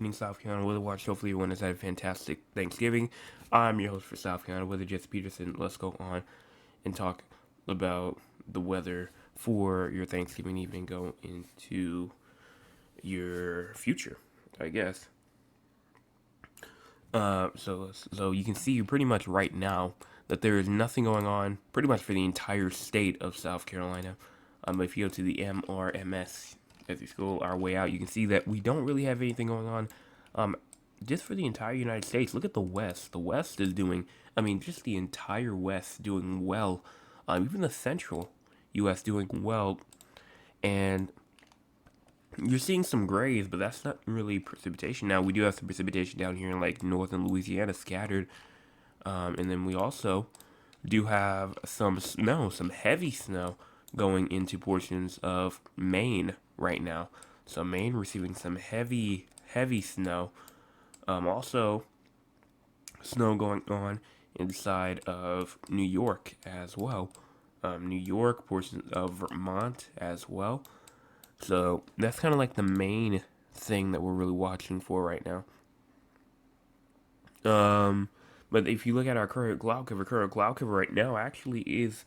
Evening, South Carolina Weather Watch. Hopefully, everyone has had a fantastic Thanksgiving. I'm your host for South Carolina Weather, Jesse Peterson. Let's go on and talk about the weather for your Thanksgiving evening, go into your future, I guess. So you can see pretty much right now that there is nothing going on pretty much for the entire state of South Carolina. If you go to the MRMS as we scroll our way out, you can see that we don't really have anything going on. Um, just for the entire United States, look at the West. The West is doing, just the entire West doing well. Even the central U.S. doing well. And you're seeing some grays, but that's not really precipitation. Now, we do have some precipitation down here in like northern Louisiana scattered. And then we also do have some snow, some heavy snow going into portions of Maine right now. So Maine receiving some heavy snow. Also, snow going on inside of New York as well. New York, portions of Vermont as well. So that's kind of like the main thing that we're really watching for right now. Um, but if you look at our current cloud cover right now actually is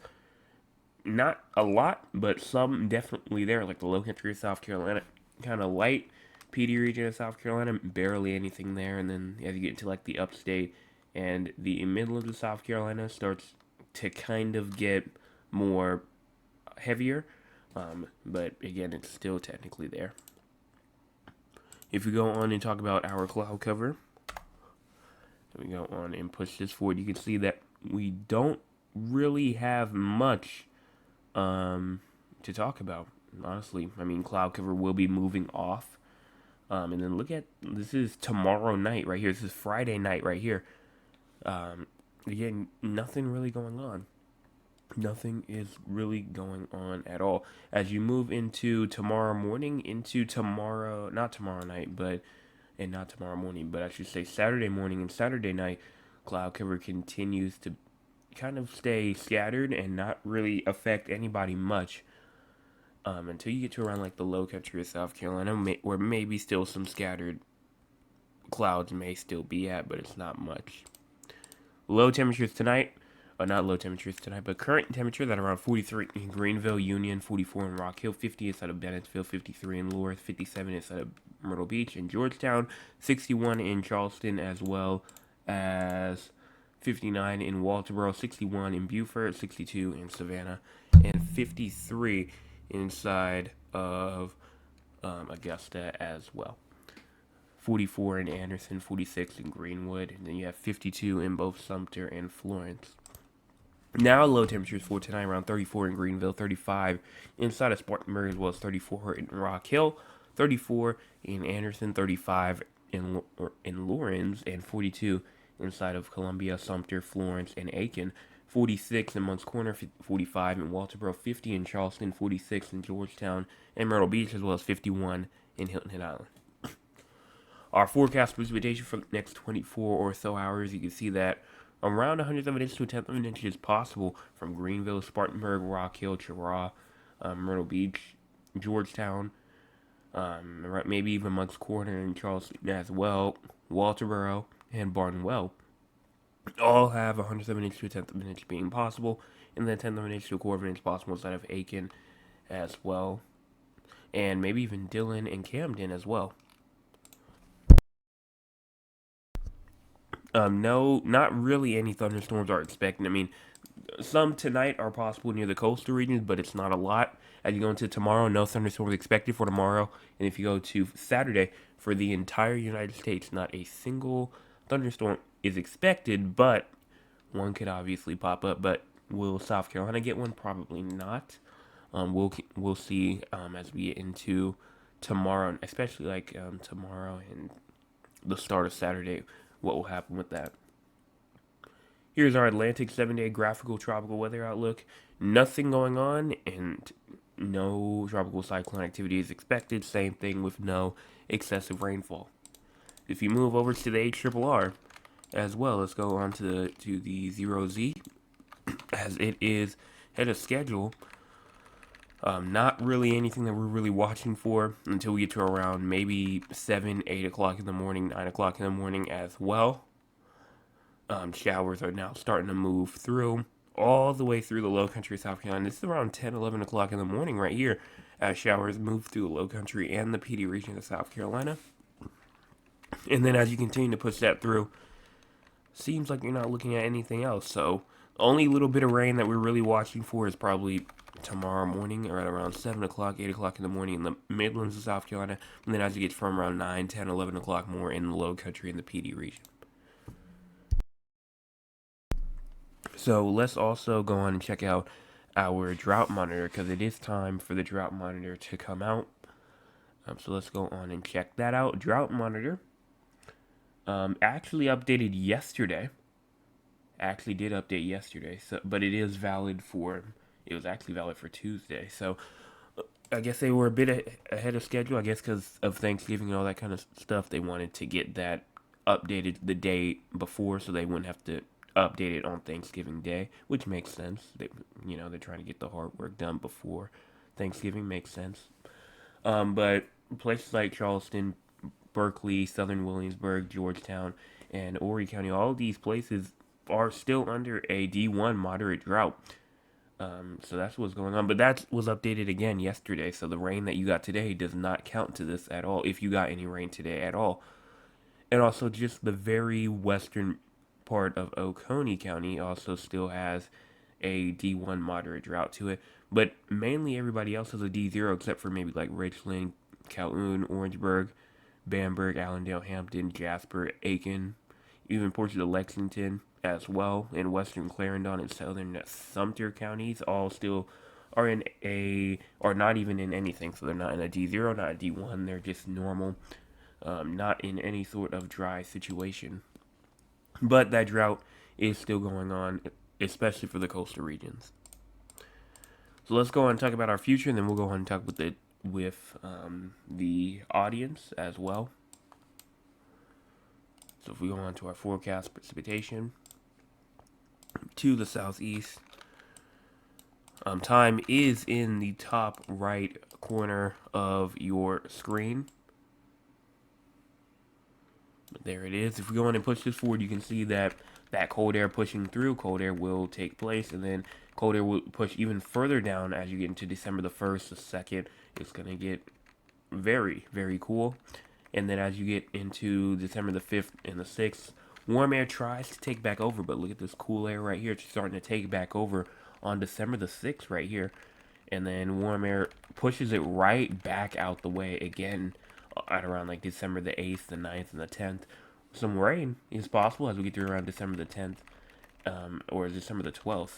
not a lot, but some definitely there, like the low country of South Carolina, kind of light. PD region of South Carolina, barely anything there, and then as you get into like the upstate and the middle of the South Carolina starts to kind of get more heavier, but again, it's still technically there. If we go on and talk about our cloud cover, we go on and push this forward, you can see that we don't really have much to talk about. Honestly, cloud cover will be moving off. And then look at this is tomorrow night right here. This is Friday night right here. Again, nothing really going on. Nothing is really going on at all. As you move into tomorrow morning, into tomorrow, not tomorrow night, but and not tomorrow morning, but I should say Saturday morning and Saturday night, cloud cover continues to kind of stay scattered and not really affect anybody much until you get to around like the low country of South Carolina, where maybe still some scattered clouds may still be at, but it's not much. Low temperatures tonight, not low temperatures tonight, but current temperature that around 43 in Greenville, Union, 44 in Rock Hill, 50 inside of Bennettsville, 53 in Lawrence, 57 inside of Myrtle Beach and Georgetown, 61 in Charleston, as well as 59 in Walterboro, 61 in Beaufort, 62 in Savannah, and 53 inside of Augusta as well. 44 in Anderson, 46 in Greenwood, and then you have 52 in both Sumter and Florence. Now low temperatures for tonight around 34 in Greenville, 35 inside of Spartanburg, as well as 34 in Rock Hill, 34 in Anderson, 35 in Lawrence, and 42 inside of Columbia, Sumter, Florence, and Aiken. 46 in Moncks Corner, 45 in Walterboro, 50 in Charleston, 46 in Georgetown and Myrtle Beach, as well as 51 in Hilton Head Island. Our forecast precipitation for the next 24 or so hours, you can see that around 100th of an inch to a tenth of an inch is possible from Greenville, Spartanburg, Rock Hill, Cheraw, Myrtle Beach, Georgetown, maybe even Moncks Corner and Charleston as well, Walterboro, and Barnwell. All have 100th of an inch to a tenth of an inch being possible, and then 10th of an inch to a quarter of an inch possible inside of Aiken as well, and maybe even Dillon and Camden as well. No, not really any thunderstorms are expected. Some tonight are possible near the coastal regions, but it's not a lot. As you go into tomorrow, no thunderstorms expected for tomorrow. And if you go to Saturday, for the entire United States, not a single thunderstorm is expected, but one could obviously pop up. But will South Carolina get one? Probably not. We'll see as we get into tomorrow, especially like tomorrow and the start of Saturday, what will happen with that. Here's our Atlantic 7-day graphical tropical weather outlook. Nothing going on and no tropical cyclone activity is expected. Same thing with no excessive rainfall. If you move over to the HRRR as well, let's go on to the 0Z as it is ahead of schedule Not really anything that we're really watching for until we get to around maybe 7, 8 o'clock in the morning, 9 o'clock in the morning as well. Showers are now starting to move through all the way through the low country of South Carolina. It's around 10, 11 o'clock in the morning right here as showers move through the low country and the PD region of South Carolina. And then as you continue to push that through, seems like you're not looking at anything else. So, the only little bit of rain that we're really watching for is probably tomorrow morning or at around 7 o'clock, 8 o'clock in the morning in the Midlands of South Carolina. And then as you get from around 9, 10, 11 o'clock more in the low country in the PD region. So let's also go on and check out our drought monitor because it is time for the drought monitor to come out. So let's go on and check that out. Drought monitor actually updated yesterday. Actually did update yesterday. So, but it is valid for. It was actually valid for Tuesday. So I guess they were a bit ahead of schedule. I guess because of Thanksgiving and all that kind of stuff, they wanted to get that updated the day before, so they wouldn't have to update it on Thanksgiving Day, which makes sense. They're trying to get the hard work done before Thanksgiving. Makes sense. But places like Charleston, Berkeley, Southern Williamsburg, Georgetown, and Horry County, all these places are still under a D1 moderate drought. So that's what's going on. But that was updated again yesterday. So the rain that you got today does not count to this at all, if you got any rain today at all. And also, just the very western part of Oconee County also still has a D1 moderate drought to it. But mainly everybody else has a D0 except for maybe like Richland, Calhoun, Orangeburg, Bamberg, Allendale, Hampton, Jasper, Aiken, even portions of Lexington as well, and western Clarendon and southern Sumter counties all still are in a, or not even in anything. So they're not in a D0, not a D1, they're just normal, not in any sort of dry situation. But that drought is still going on, especially for the coastal regions. So let's go on and talk about our future, and then we'll go on and talk with the audience as well. So if we go on to our forecast precipitation to the southeast, time is in the top right corner of your screen. There it is. If we go on and push this forward, you can see that cold air pushing through, cold air will take place, and then cold air will push even further down as you get into December the 1st, the 2nd. It's going to get very, very cool. And then as you get into December the 5th and the 6th, warm air tries to take back over, but look at this cool air right here. It's starting to take back over on December the 6th right here. And then warm air pushes it right back out the way again at around like December the 8th, the 9th, and the 10th. Some rain is possible as we get through around December the 10th or December the 12th.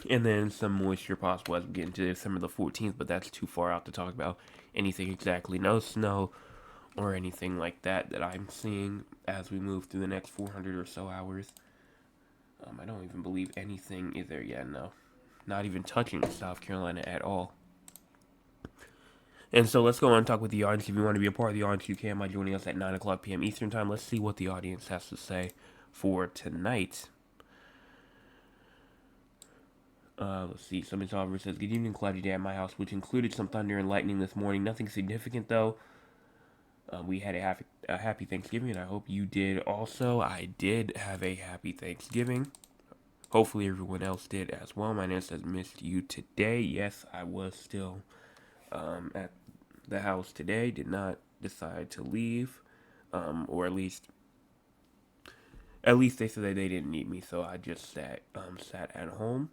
And then some moisture possible as we get into December the 14th, but that's too far out to talk about anything exactly. No snow or anything like that I'm seeing as we move through the next 400 or so hours. I don't even believe anything is there yet, no. Not even touching South Carolina at all. And so let's go on and talk with the audience. If you want to be a part of the audience, you can by joining us at 9 o'clock p.m. Eastern Time. Let's see what the audience has to say for tonight. Let's see. Somebody Oliver says, "Good evening, cloudy day at my house, which included some thunder and lightning this morning. Nothing significant, though. We had a happy Thanksgiving, and I hope you did also. I did have a happy Thanksgiving. Hopefully everyone else did as well. My name says, missed you today. Yes, I was still at the house today. Did not decide to leave, or at least they said that they didn't need me, so I just sat at home.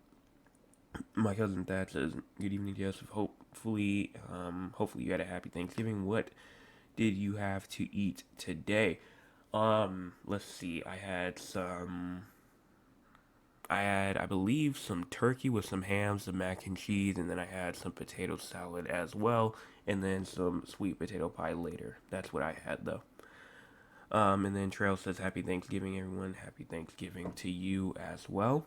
My cousin Thad says, "Good evening, Joseph. Hopefully you had a happy Thanksgiving. What did you have to eat today?" Let's see. I believe, some turkey with some ham, some mac and cheese, and then I had some potato salad as well, and then some sweet potato pie later. That's what I had, though. And then Trail says, "Happy Thanksgiving, everyone. Happy Thanksgiving to you as well."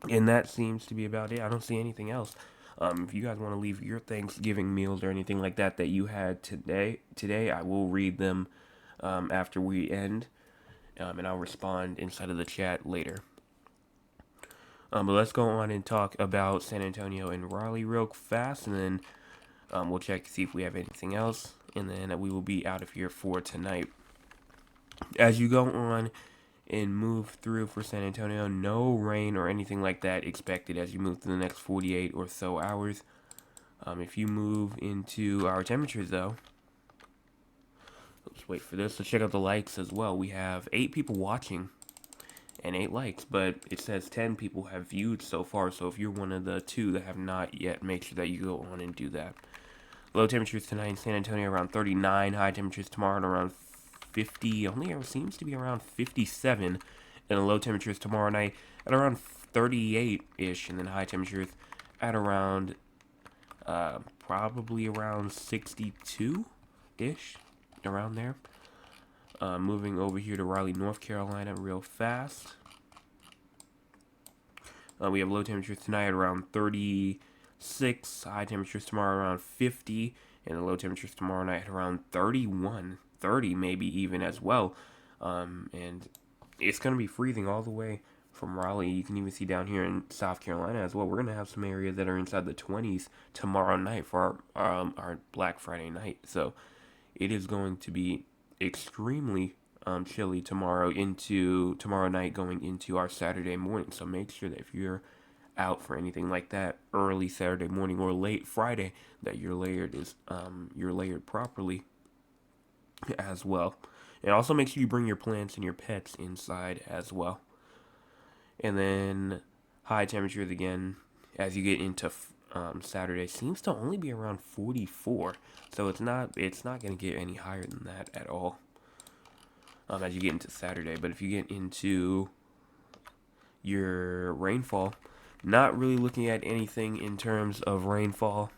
And that seems to be about it. I don't see anything else. If you guys want to leave your Thanksgiving meals or anything like that you had today, I will read them after we end, and I'll respond inside of the chat later. But let's go on and talk about San Antonio and Raleigh real fast, and then we'll check to see if we have anything else, and then we will be out of here for tonight. As you go on and move through for San Antonio, no rain or anything like that expected as you move through the next 48 or so hours. If you move into our temperatures, though, let's wait for this. Let's check out the likes as well. We have 8 people watching and 8 likes, but it says 10 people have viewed so far. So if you're one of the 2 that have not yet, make sure that you go on and do that. Low temperatures tonight in San Antonio around 39. High temperatures tomorrow at around 50. Only ever seems to be around 57. And the low temperatures tomorrow night at around 38-ish. And then high temperatures at around probably around 62-ish. Around there. Moving over here to Raleigh, North Carolina real fast. We have low temperatures tonight at around 36. High temperatures tomorrow around 50. And the low temperatures tomorrow night at around 31. 30 maybe even as well. And it's going to be freezing all the way from Raleigh. You can even see down here in South Carolina as well. We're going to have some areas that are inside the 20s tomorrow night for our Black Friday night. So it is going to be extremely chilly tomorrow night going into our Saturday morning. So make sure that if you're out for anything like that early Saturday morning or late Friday, that you're layered properly as well. And also make sure you bring your plants and your pets inside as well. And then high temperatures again as you get into Saturday seems to only be around 44. So it's not going to get any higher than that at all as you get into Saturday. But if you get into your rainfall, not really looking at anything in terms of rainfall.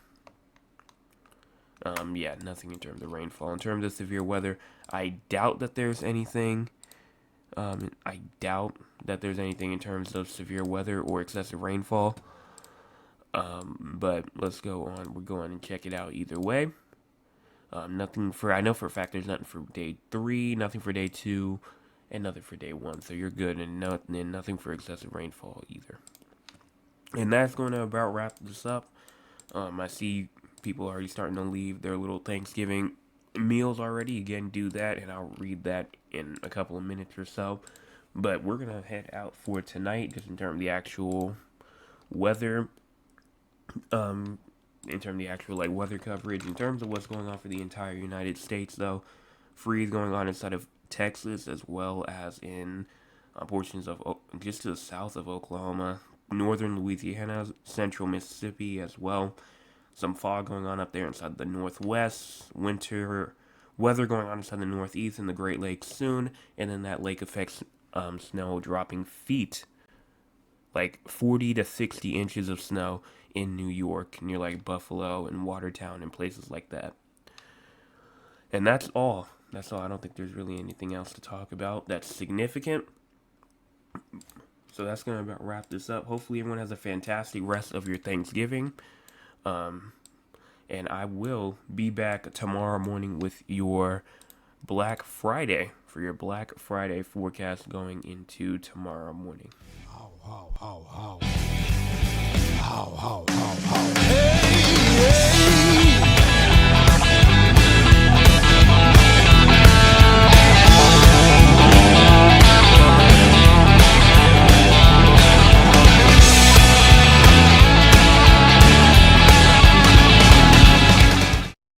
Yeah, nothing in terms of rainfall. In terms of severe weather, I doubt that there's anything. I doubt that there's anything in terms of severe weather or excessive rainfall. But let's go on. We're going to check it out either way. I know for a fact there's nothing for day 3, nothing for day 2, and nothing for day 1. So you're good, and nothing for excessive rainfall either. And that's going to about wrap this up. I see people already starting to leave their little Thanksgiving meals already. Again, do that, and I'll read that in a couple of minutes or so. But we're going to head out for tonight, just in terms of the actual weather. In terms of the actual weather coverage. In terms of what's going on for the entire United States, though, freeze going on inside of Texas as well as in portions of just to the south of Oklahoma, northern Louisiana, central Mississippi as well. Some fog going on up there inside the northwest. Winter weather going on inside the northeast and the Great Lakes soon. And then that lake affects snow dropping feet. Like 40 to 60 inches of snow in New York, near Buffalo and Watertown and places like that. And that's all. That's all. I don't think there's really anything else to talk about that's significant. So that's going to about wrap this up. Hopefully everyone has a fantastic rest of your Thanksgiving. And I will be back tomorrow morning with your Black Friday, for your Black Friday forecast going into tomorrow morning. How. Hey!